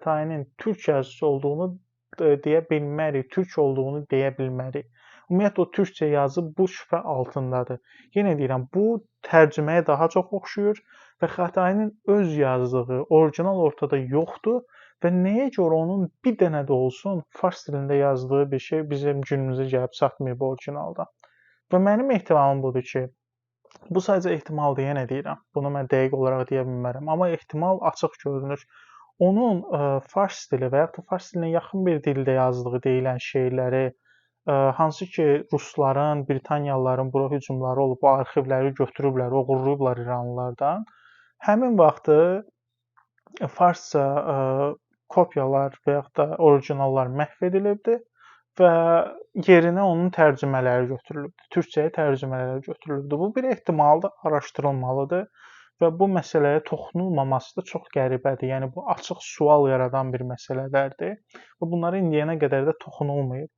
Xatayının türk yazıçısı olduğunu deyə bilmərik, türk olduğunu deyə bilmərik. Ümumiyyətlə o türkcə yazı bu şübhə altındadır. Yenə deyirəm, bu tərcüməyə daha çox oxşuyur və Xatayının öz yazdığı orijinal ortada yoxdur və nəyə görə onun bir dənə də olsun fars dilində yazdığı bir şey bizim günümüzə gəlib çatmayıb orijinalda. Və mənim ehtimalım budur ki, bu sadəcə ehtimaldır, yenə deyirəm. Bunu mən dəqiq olaraq deyə bilmərəm, amma ehtimal açıq görünür. Onun fars dili və yaxud da fars dilinə yaxın bir dildə yazdığı deyilən şeyləri, hansı ki rusların, Britaniyalıların bura hücumları olub, bu arxivləri götürüblər, oğurlayıblar İranlılardan. Həmin vaxtı farsça kopyalar və yaxud da orijinallar məhv edilibdi və yerinə onun tərcümələri götürülübdü. Türkcəyə tərcümələri götürülübdü. Bu bir ehtimaldır, araşdırılmalıdır və bu məsələyə toxunulmaması da çox qəribədir. Yəni bu açıq sual yaradan bir məsələlərdir və bunlara indiyənə qədər də toxunulmayıb.